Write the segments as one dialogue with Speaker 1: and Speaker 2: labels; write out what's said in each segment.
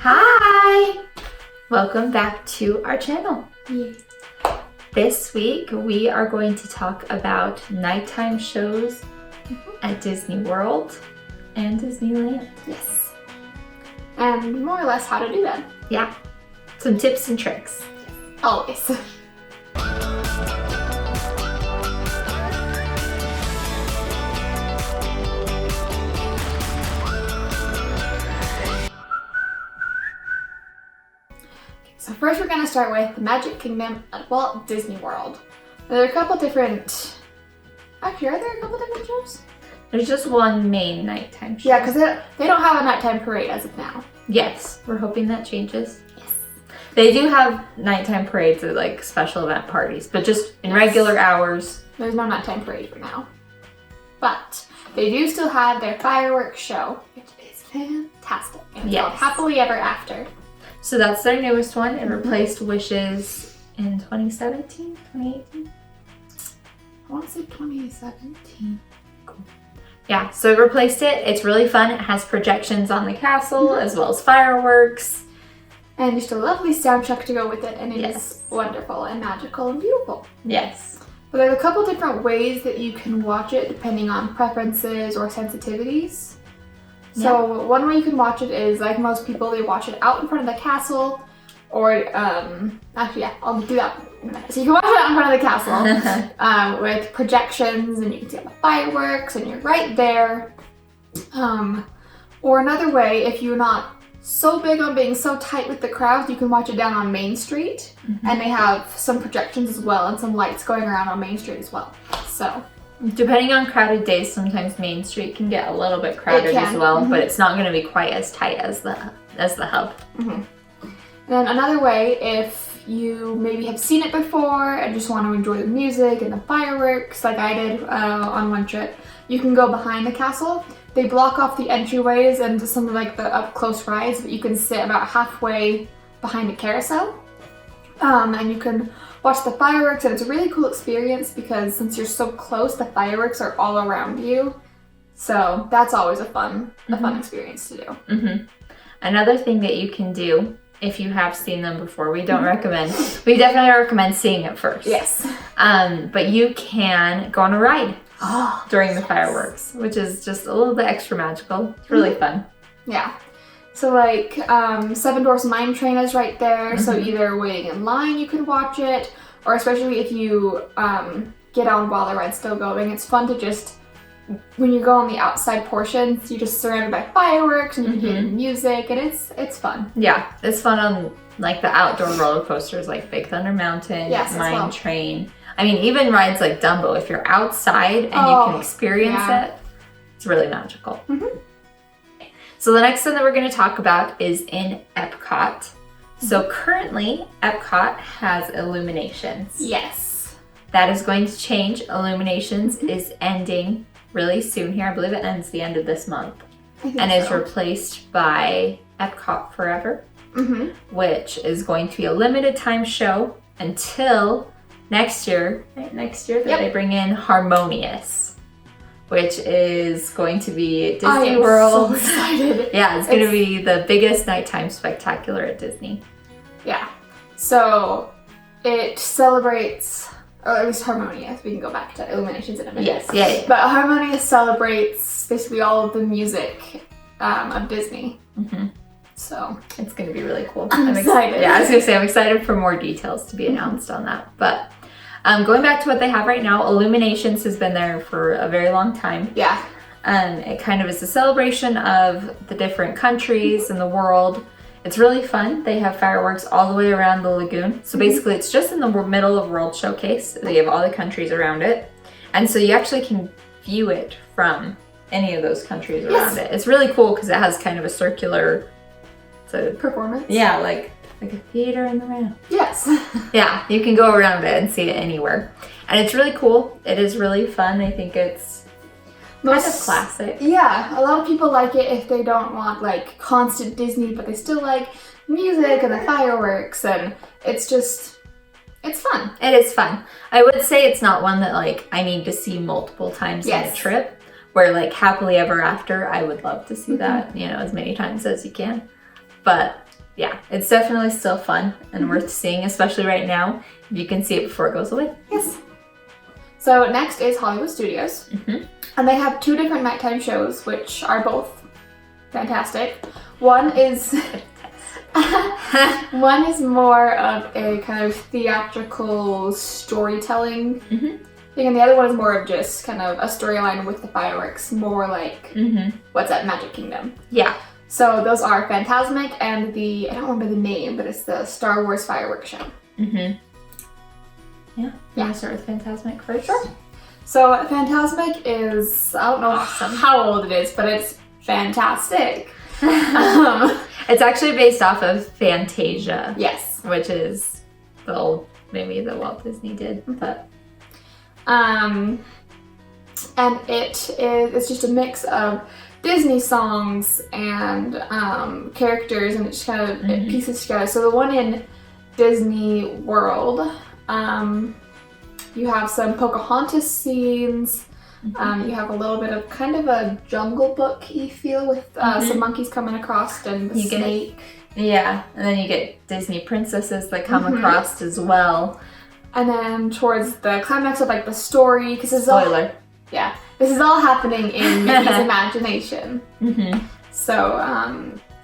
Speaker 1: Hi! Welcome back to our channel.
Speaker 2: Yeah.
Speaker 1: This week we are going to talk about nighttime shows at Disney World and Disneyland.
Speaker 2: Yes. And more or less how to do that.
Speaker 1: Yeah, some tips and tricks.
Speaker 2: Always. So first we're going to start with the Magic Kingdom at Walt Disney World. There are a couple different... Actually, are there a couple different shows?
Speaker 1: There's just one main nighttime show.
Speaker 2: Yeah, because they don't have a nighttime parade as of now.
Speaker 1: Yes, we're hoping that changes.
Speaker 2: Yes.
Speaker 1: They do have nighttime parades at like special event parties, but just in regular hours.
Speaker 2: There's no nighttime parade for now. But they do still have their fireworks show, which is fantastic. And it's called Happily Ever After.
Speaker 1: So that's their newest one. It replaced Wishes in 2017, 2018?
Speaker 2: I want to say 2017.
Speaker 1: Cool. Yeah, so it replaced it. It's really fun. It has projections on the castle as well as fireworks.
Speaker 2: And just a lovely soundtrack to go with it, and it is wonderful and magical and beautiful.
Speaker 1: Yes.
Speaker 2: But there's a couple different ways that you can watch it depending on preferences or sensitivities. So one way you can watch it is, like most people, they watch it out in front of the castle, or actually, yeah, I'll do that in a minute. So you can watch it out in front of the castle with projections, and you can see all the fireworks, and you're right there. Or another way, if you're not so big on being so tight with the crowds, you can watch it down on Main Street, and they have some projections as well, and some lights going around on Main Street as well. So.
Speaker 1: Depending on crowded days, sometimes Main Street can get a little bit crowded as well, but it's not going to be quite as tight as the hub.
Speaker 2: And then another way, if you maybe have seen it before and just want to enjoy the music and the fireworks, like I did on one trip, you can go behind the castle. They block off the entryways and some of like the up close rides, but you can sit about halfway behind a carousel, and you can watch the fireworks, and it's a really cool experience because since you're so close, the fireworks are all around you. So that's always a fun experience to do.
Speaker 1: Another thing that you can do, if you have seen them before, we definitely recommend seeing it first.
Speaker 2: Yes.
Speaker 1: But you can go on a ride during the fireworks, which is just a little bit extra magical. It's really fun. Yeah.
Speaker 2: So like Seven Dwarfs Mine Train is right there, so either waiting in line you can watch it, or especially if you get on while the ride's still going, it's fun to just, when you go on the outside portions, you're just surrounded by fireworks and you can hear the music, and it's fun.
Speaker 1: Yeah, it's fun on like the outdoor roller coasters like Big Thunder Mountain, Mine Train. I mean, even rides like Dumbo, if you're outside and you can experience it, it's really magical. So the next thing that we're going to talk about is in Epcot. So currently, Epcot has Illuminations.
Speaker 2: Yes.
Speaker 1: That is going to change. Illuminations is ending really soon here. I believe it ends the end of this month. And is replaced by Epcot Forever, which is going to be a limited time show until next year. Right? Next year that they bring in Harmonious, which is going to be Disney World.
Speaker 2: So excited.
Speaker 1: Yeah, it's going to be the biggest nighttime spectacular at Disney.
Speaker 2: Yeah. So it celebrates, or at least Harmonious. We can go back to Illuminations in a minute.
Speaker 1: Yes,
Speaker 2: But Harmonious celebrates basically all of the music of Disney. So
Speaker 1: it's going to be really cool.
Speaker 2: I'm excited.
Speaker 1: Yeah, I was going to say I'm excited for more details to be announced on that. But going back to what they have right now, Illuminations has been there for a very long time.
Speaker 2: Yeah.
Speaker 1: It kind of is a celebration of the different countries in the world. It's really fun. They have fireworks all the way around the lagoon. So basically it's just in the middle of World Showcase. They have all the countries around it. And so you actually can view it from any of those countries around it. It's really cool because it has kind of a circular
Speaker 2: performance.
Speaker 1: Yeah, like a theater in the round.
Speaker 2: Yes.
Speaker 1: Yeah, you can go around it and see it anywhere. And it's really cool. It is really fun. I think it's kind of classic.
Speaker 2: Yeah, a lot of people like it if they don't want like constant Disney, but they still like music and the fireworks, and it's fun.
Speaker 1: It is fun. I would say it's not one that like I need to see multiple times on a trip. Where like Happily Ever After, I would love to see that, you know, as many times as you can. But yeah, it's definitely still fun and worth seeing, especially right now. You can see it before it goes away.
Speaker 2: Yes. So next is Hollywood Studios. And they have 2 different nighttime shows, which are both fantastic. One is more of a kind of theatrical storytelling thing, and the other one is more of just kind of a storyline with the fireworks, more like what's at Magic Kingdom.
Speaker 1: Yeah.
Speaker 2: So those are Fantasmic and I don't remember the name, but it's the Star Wars fireworks show.
Speaker 1: Yeah. Yeah. Start with Fantasmic first.
Speaker 2: Sure. So Fantasmic is, I don't know how old it is, but it's fantastic.
Speaker 1: It's actually based off of Fantasia.
Speaker 2: Yes.
Speaker 1: Which is the old movie that Walt Disney did. But
Speaker 2: and it's just a mix of Disney songs and characters, and it just kind of it pieces together. So the one in Disney World, you have some Pocahontas scenes. You have a little bit of kind of a Jungle Book-y feel with some monkeys coming across and the snake.
Speaker 1: Yeah, and then you get Disney princesses that come across as well.
Speaker 2: And then towards the climax of like the story, because it's
Speaker 1: Spoiler.
Speaker 2: This is all happening in Mickey's imagination. So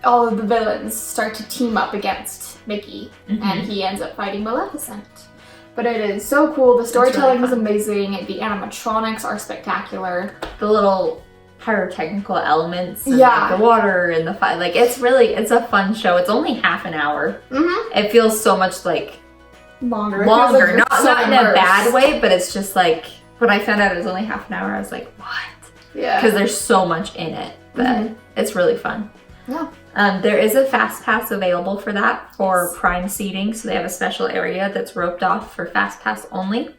Speaker 2: all of the villains start to team up against Mickey, and he ends up fighting Maleficent. But it is so cool. The storytelling is amazing. The animatronics are spectacular.
Speaker 1: The little pyrotechnical elements, and like the water and the fire. Like it's a fun show. It's only half an hour. It feels so much like
Speaker 2: longer.
Speaker 1: Not in a bad way, but it's just like when I found out it was only half an hour, I was like, what?
Speaker 2: Yeah.
Speaker 1: Because there's so much in it, but it's really fun.
Speaker 2: Yeah.
Speaker 1: There is a fast pass available for that for prime seating, so they have a special area that's roped off for fast pass only.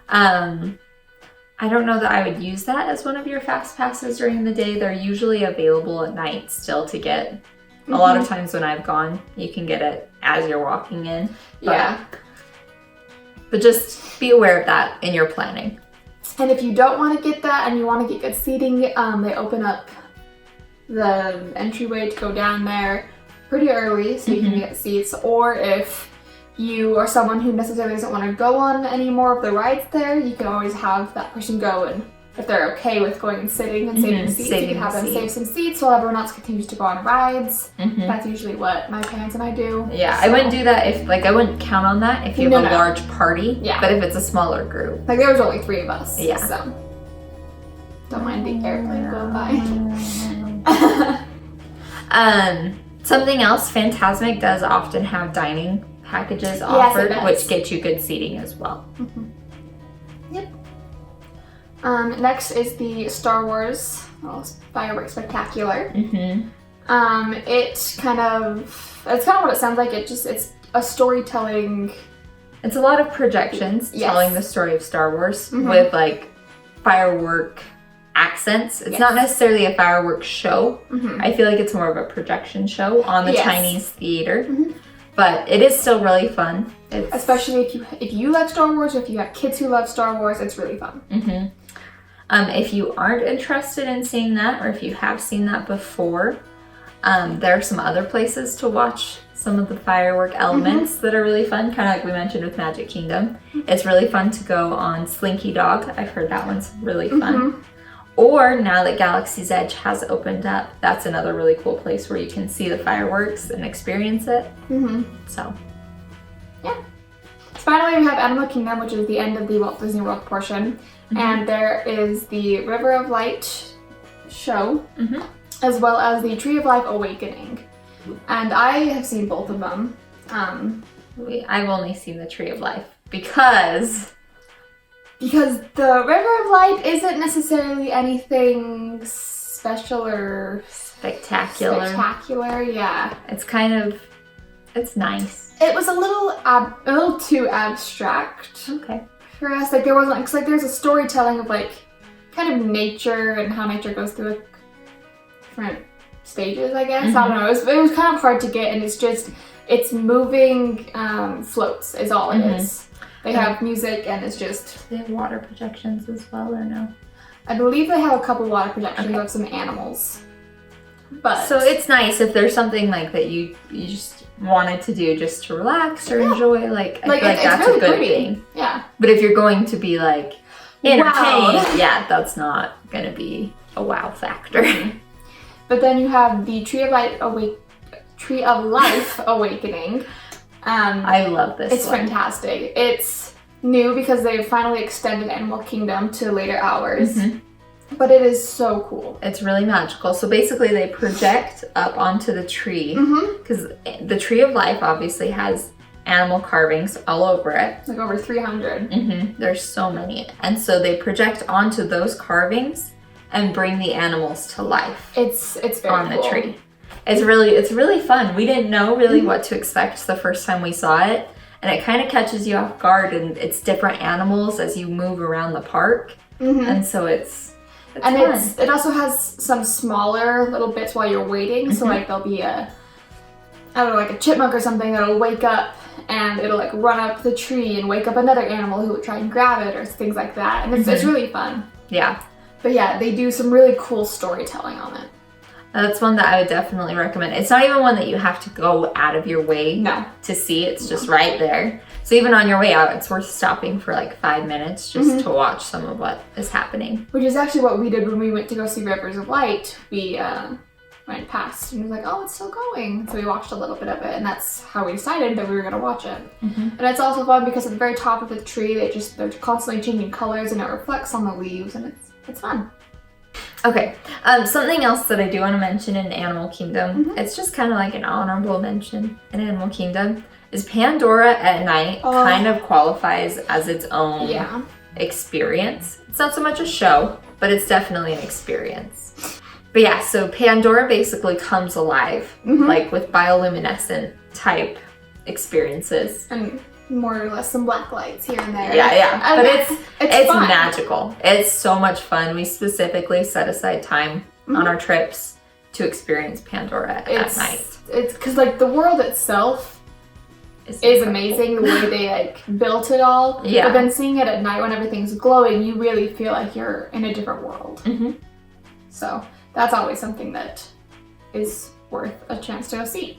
Speaker 1: I don't know that I would use that as one of your fast passes during the day. They're usually available at night still to get. A lot of times when I've gone, you can get it as you're walking in. But just be aware of that in your planning.
Speaker 2: And if you don't want to get that and you want to get good seating, they open up the entryway to go down there pretty early so you can get seats. Or if you are someone who necessarily doesn't want to go on any more of the rides there, you can always have that person go, and if they're okay with going and sitting and saving seats, you can have them save some seats while everyone else continues to go on rides. That's usually what my parents and I do.
Speaker 1: Yeah, so I wouldn't do that if, like, I wouldn't count on that if you have a large party. Yeah. But if it's a smaller group.
Speaker 2: Like, there was only 3 of us.
Speaker 1: Yeah.
Speaker 2: So, don't mind the airplane going by.
Speaker 1: Something else, Fantasmic does often have dining packages offered, which get you good seating as well.
Speaker 2: Yep. Next is the Star Wars Fireworks Spectacular. It's kind of what it sounds like. It's a storytelling.
Speaker 1: It's a lot of projections telling the story of Star Wars with like firework accents. It's not necessarily a fireworks show. I feel like it's more of a projection show on the Chinese theater. But it is still really fun.
Speaker 2: Especially if you like Star Wars, or if you have kids who love Star Wars, it's really fun.
Speaker 1: If you aren't interested in seeing that, or if you have seen that before, there are some other places to watch some of the firework elements that are really fun, kind of like we mentioned with Magic Kingdom. It's really fun to go on Slinky Dog. I've heard that one's really fun. Or now that Galaxy's Edge has opened up, that's another really cool place where you can see the fireworks and experience it. So,
Speaker 2: yeah. Finally, we have Animal Kingdom, which is the end of the Walt Disney World portion. And there is the River of Light show, as well as the Tree of Life Awakening. And I have seen both of them.
Speaker 1: I've only seen the Tree of Life because
Speaker 2: the River of Light isn't necessarily anything special or
Speaker 1: spectacular.
Speaker 2: Yeah.
Speaker 1: It's nice.
Speaker 2: It was a little too abstract.
Speaker 1: Okay.
Speaker 2: For us, like there's a storytelling of like kind of nature and how nature goes through different stages, I guess. I don't know. It was kind of hard to get, and it's moving floats is all it is. They have music, and it's just...
Speaker 1: They have water projections as well, or no?
Speaker 2: I believe they have a couple water projections of some animals. But
Speaker 1: so it's nice if there's something like that you just wanted to do just to relax or enjoy. Like I feel like that's really a good thing.
Speaker 2: Yeah.
Speaker 1: But if you're going to be like entertained,
Speaker 2: Wow.
Speaker 1: yeah, that's not gonna be a wow factor.
Speaker 2: But then you have the Tree of Life Awakening.
Speaker 1: I love this.
Speaker 2: It's fantastic. It's new because they've finally extended Animal Kingdom to later hours. But it is so cool.
Speaker 1: It's really magical. So basically they project up onto the tree because the Tree of Life obviously has animal carvings all over it.
Speaker 2: Like over 300.
Speaker 1: There's so many. And so they project onto those carvings and bring the animals to life.
Speaker 2: It's very
Speaker 1: on
Speaker 2: cool.
Speaker 1: the tree. It's really fun. We didn't know really what to expect the first time we saw it. And it kind of catches you off guard, and it's different animals as you move around the park. And so it's
Speaker 2: and
Speaker 1: fun.
Speaker 2: it also has some smaller little bits while you're waiting. So like there'll be a chipmunk or something that'll wake up and it'll like run up the tree and wake up another animal who would try and grab it or things like that. And it's really fun.
Speaker 1: Yeah.
Speaker 2: But yeah, they do some really cool storytelling on it.
Speaker 1: That's one that I would definitely recommend. It's not even one that you have to go out of your way to see. It's just right there. So even on your way out, it's worth stopping for like 5 minutes just to watch some of what is happening.
Speaker 2: Which is actually what we did when we went to go see Rivers of Light. We went past and was like, oh, it's still going. So we watched a little bit of it, and that's how we decided that we were going to watch it. And it's also fun because at the very top of the tree, they're constantly changing colors and it reflects on the leaves, and it's fun.
Speaker 1: Okay, something else that I do want to mention in Animal Kingdom, it's just kind of like an honorable mention in Animal Kingdom, is Pandora at night kind of qualifies as its own experience. It's not so much a show, but it's definitely an experience. But yeah, so Pandora basically comes alive, like with bioluminescent type experiences.
Speaker 2: And more or less some black lights here and there.
Speaker 1: Yeah. But it's
Speaker 2: fun.
Speaker 1: magical. It's so much fun. We specifically set aside time on our trips to experience Pandora at night.
Speaker 2: It's because like the world itself is amazing, the way they like built it all.
Speaker 1: Yeah.
Speaker 2: But then seeing it at night when everything's glowing, you really feel like you're in a different world. So that's always something that is worth a chance to go see.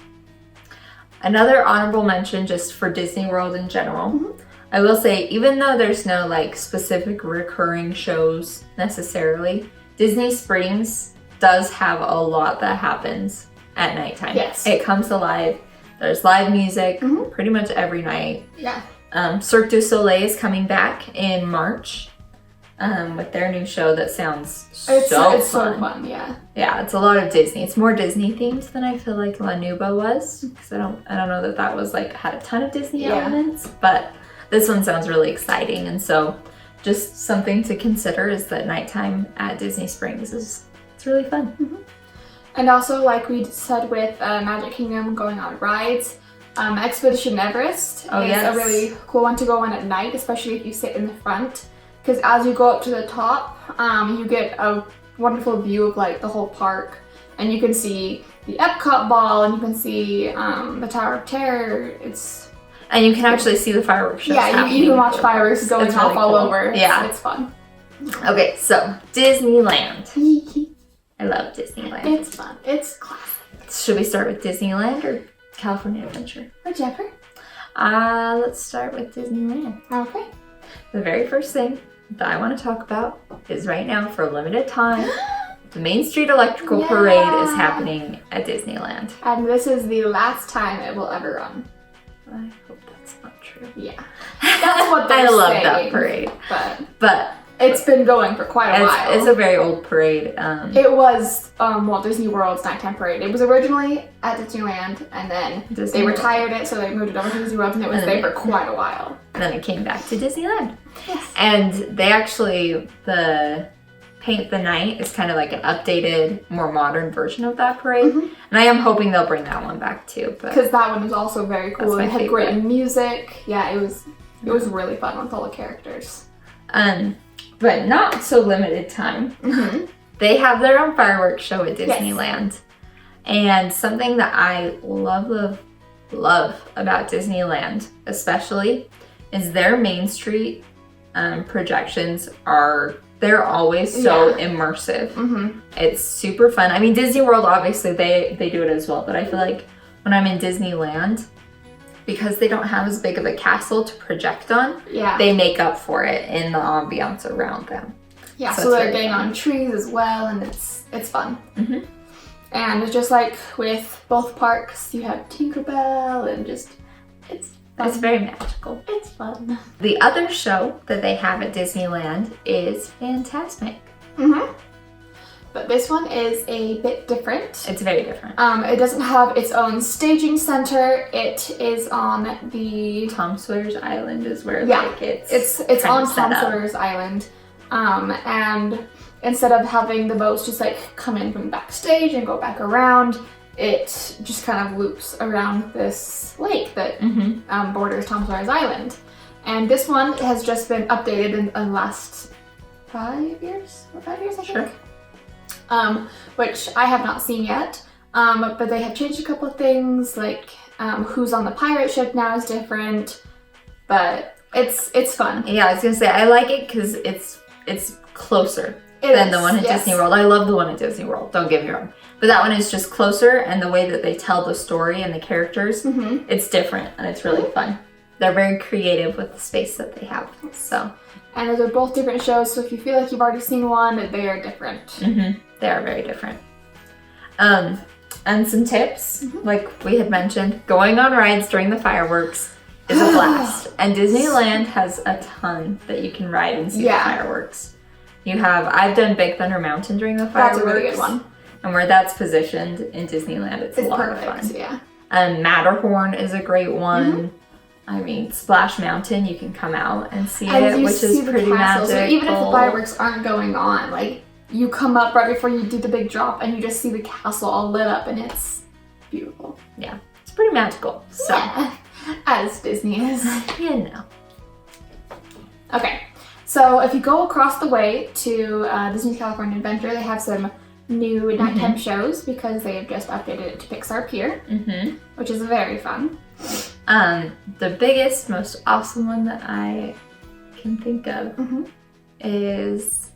Speaker 1: Another honorable mention just for Disney World in general. I will say, even though there's no like specific recurring shows necessarily, Disney Springs does have a lot that happens at nighttime.
Speaker 2: Yes.
Speaker 1: It comes alive. There's live music pretty much every night.
Speaker 2: Yeah.
Speaker 1: Cirque du Soleil is coming back in March with their new show that sounds
Speaker 2: It's
Speaker 1: so
Speaker 2: fun, yeah.
Speaker 1: Yeah, it's a lot of Disney. It's more Disney themed than I feel like La Nuba was, because I don't know that was like had a ton of Disney elements, but this one sounds really exciting. And so just something to consider is that nighttime at Disney Springs it's really fun.
Speaker 2: And also, like we said with Magic Kingdom going on rides, Expedition Everest is a really cool one to go on at night, especially if you sit in the front. Because as you go up to the top, you get a wonderful view of like the whole park, and you can see the Epcot ball, and you can see the Tower of Terror.
Speaker 1: And you can actually see the fireworks shows.
Speaker 2: Yeah, you can watch fireworks going off
Speaker 1: really
Speaker 2: all
Speaker 1: cool.
Speaker 2: over.
Speaker 1: Yeah,
Speaker 2: it's fun.
Speaker 1: Okay, so Disneyland. I love Disneyland.
Speaker 2: It's fun. It's classic.
Speaker 1: Should we start with Disneyland or California Adventure?
Speaker 2: Whichever.
Speaker 1: Let's start with Disneyland.
Speaker 2: Okay.
Speaker 1: The very first thing that I want to talk about is right now, for a limited time, the Main Street Electrical Parade is happening at Disneyland.
Speaker 2: And this is the last time it will ever run.
Speaker 1: I hope that's not true.
Speaker 2: Yeah. That's what they're
Speaker 1: I love
Speaker 2: saying,
Speaker 1: that parade. But
Speaker 2: it's been going for quite a while.
Speaker 1: It's a very old parade.
Speaker 2: It was Walt Disney World's nighttime parade. It was originally at Disneyland, and then they retired it, so they moved it over to Disney World, and it was there for quite a while.
Speaker 1: And then it came back to Disneyland.
Speaker 2: Yes.
Speaker 1: And they actually, the Paint the Night is kind of like an updated, more modern version of that parade. And I am hoping they'll bring that one back too.
Speaker 2: Because that one was also very cool. It had
Speaker 1: favorite.
Speaker 2: great music. Yeah, it was really fun with all the characters.
Speaker 1: But not so limited time. They have their own fireworks show at Disneyland. And something that I love about Disneyland, especially, is their Main Street projections they're always so immersive. It's super fun. I mean, Disney World, obviously, they do it as well, but I feel like when I'm in Disneyland, because they don't have as big of a castle to project on, they make up for it in the ambiance around them.
Speaker 2: Yeah, so they're getting on trees as well, and it's fun. And just like with both parks, you have Tinkerbell, and just, it's fun.
Speaker 1: It's very magical.
Speaker 2: It's fun.
Speaker 1: The other show that they have at Disneyland is Fantasmic.
Speaker 2: But this one is a bit different.
Speaker 1: It's very different.
Speaker 2: It doesn't have its own staging center. It is on the
Speaker 1: Tom Sawyer's Island is where like
Speaker 2: it's on Tom Sawyer's Island. And instead of having the boats just like come in from backstage and go back around, it just kind of loops around this lake that borders Tom Sawyer's Island. And this one has just been updated in the last 5 years? 5 years, I think. Which I have not seen yet. But they have changed a couple of things, like who's on the pirate ship now is different. But it's fun.
Speaker 1: Yeah, I was gonna say I like it because it's closer than the one at Disney World. I love the one at Disney World, don't get me wrong. But that one is just closer, and the way that they tell the story and the characters, it's different and it's really fun. They're very creative with the space that they have. So,
Speaker 2: and those are both different shows, so if you feel like you've already seen one, they are different.
Speaker 1: They are very different. And some tips, like we had mentioned, going on rides during the fireworks is a blast. And Disneyland has a ton that you can ride and see the fireworks. I've done Big Thunder Mountain during the fireworks.
Speaker 2: That's a really good one.
Speaker 1: And where that's positioned in Disneyland, it's a lot of fun.
Speaker 2: Yeah.
Speaker 1: And Matterhorn is a great one. I mean, Splash Mountain, you can come out and see it, which is pretty magical.
Speaker 2: So even if the fireworks aren't going on, like, you come up right before you do the big drop and you just see the castle all lit up, and it's beautiful.
Speaker 1: Yeah, it's pretty magical. So,
Speaker 2: as Disney is.
Speaker 1: You know.
Speaker 2: Okay, so if you go across the way to Disney's California Adventure, they have some new nighttime shows because they have just updated it to Pixar Pier, which is very fun.
Speaker 1: The biggest, most awesome one that I can think of is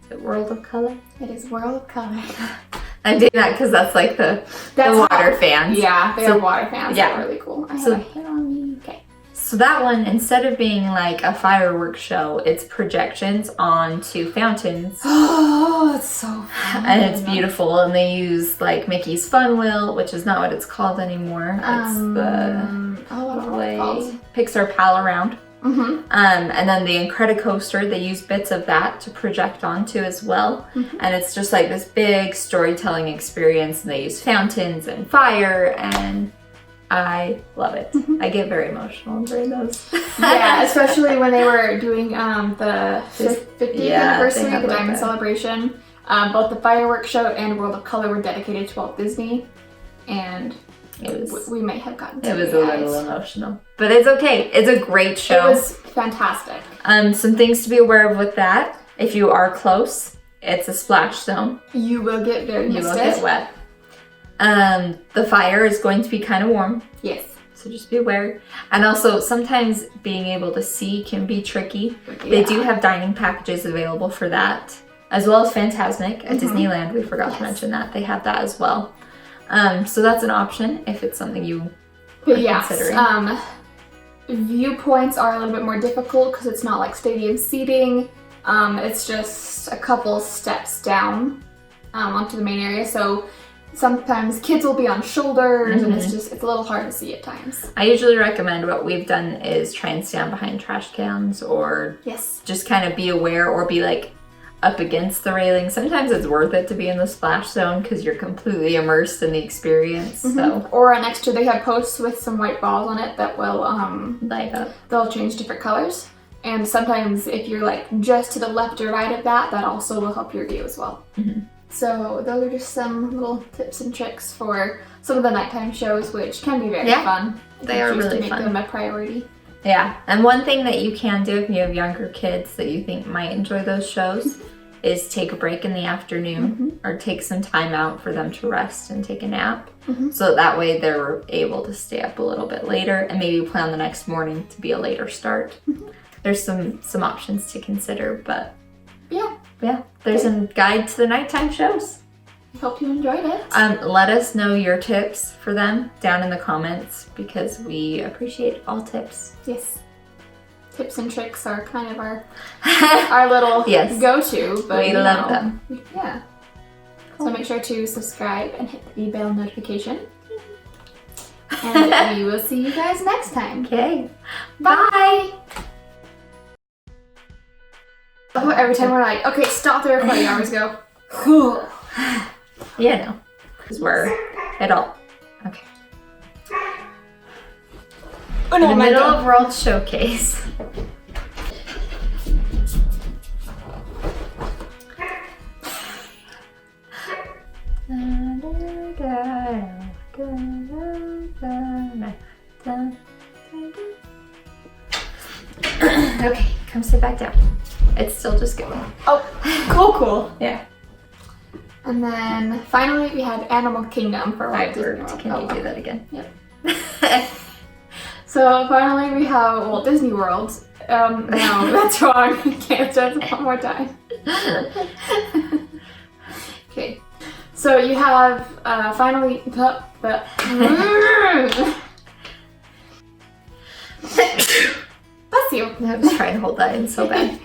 Speaker 1: it World of Color?
Speaker 2: It is World of Color.
Speaker 1: I'm doing that because that's like the water fans.
Speaker 2: Yeah, they are water fans. Yeah. They're really cool. I have a hit on me. Okay.
Speaker 1: So that one, instead of being like a fireworks show, it's projections onto fountains.
Speaker 2: Oh, it's so fun.
Speaker 1: And it's beautiful. And they use like Mickey's Fun Wheel, which is not what it's called anymore. It's the Pixar Pal Around. And then the Incredicoaster, they use bits of that to project onto as well. And it's just like this big storytelling experience. And they use fountains and fire, and I love it. I get very emotional during those.
Speaker 2: Yeah, especially when they were doing the 50th anniversary, the Diamond Celebration. Both the fireworks show and World of Color were dedicated to Walt Disney, and we may have gotten to
Speaker 1: it was a little emotional, but it's okay. It's a great show.
Speaker 2: It was fantastic.
Speaker 1: Some things to be aware of with that: if you are close, it's a splash zone.
Speaker 2: You will get very
Speaker 1: You will get wet. The fire is going to be kind of warm.
Speaker 2: Yes.
Speaker 1: So just be aware. And also, sometimes being able to see can be tricky. They do have dining packages available for that, as well as Fantasmic at Disneyland. We forgot to mention that. They have that as well. So that's an option if it's something you are considering.
Speaker 2: Viewpoints are a little bit more difficult because it's not like stadium seating. It's just a couple steps down onto the main area. So sometimes kids will be on shoulders and it's a little hard to see at times.
Speaker 1: I usually recommend what we've done is try and stand behind trash cans or just kind of be aware or be like up against the railing. Sometimes it's worth it to be in the splash zone because you're completely immersed in the experience. So
Speaker 2: or next to they have posts with some white balls on it that will
Speaker 1: light up.
Speaker 2: They'll change different colors. And sometimes if you're like just to the left or right of that also will help your view as well. So those are just some little tips and tricks for some of the nighttime shows, which can be very fun.
Speaker 1: They are really
Speaker 2: fun. Make them a priority.
Speaker 1: Yeah, and one thing that you can do if you have younger kids that you think might enjoy those shows is take a break in the afternoon or take some time out for them to rest and take a nap. So that way they're able to stay up a little bit later and maybe plan the next morning to be a later start. There's some options to consider, but Yeah, there's a guide to the nighttime shows.
Speaker 2: I hope you enjoyed it.
Speaker 1: Let us know your tips for them down in the comments because we appreciate all tips.
Speaker 2: Yes. Tips and tricks are kind of our little
Speaker 1: yes.
Speaker 2: go-to. But
Speaker 1: we love them.
Speaker 2: Yeah. So make sure to subscribe and hit the bell notification. And we will see you guys next time.
Speaker 1: Okay.
Speaker 2: Bye! Oh, every time we're like, okay, stop the recording, I always go,
Speaker 1: yeah, no. Because we're at all. Okay.
Speaker 2: Oh,
Speaker 1: In
Speaker 2: no,
Speaker 1: the middle of World Showcase. Okay, come sit back down. It's still just going.
Speaker 2: Oh, cool.
Speaker 1: Yeah.
Speaker 2: And then finally we had Animal Kingdom for Walt Disney World.
Speaker 1: Can you do that again?
Speaker 2: Yep. So finally we have Walt Disney World. No, that's wrong. Can't start it one more time. Okay. So you have finally Bless you.
Speaker 1: I was trying to hold that in so bad.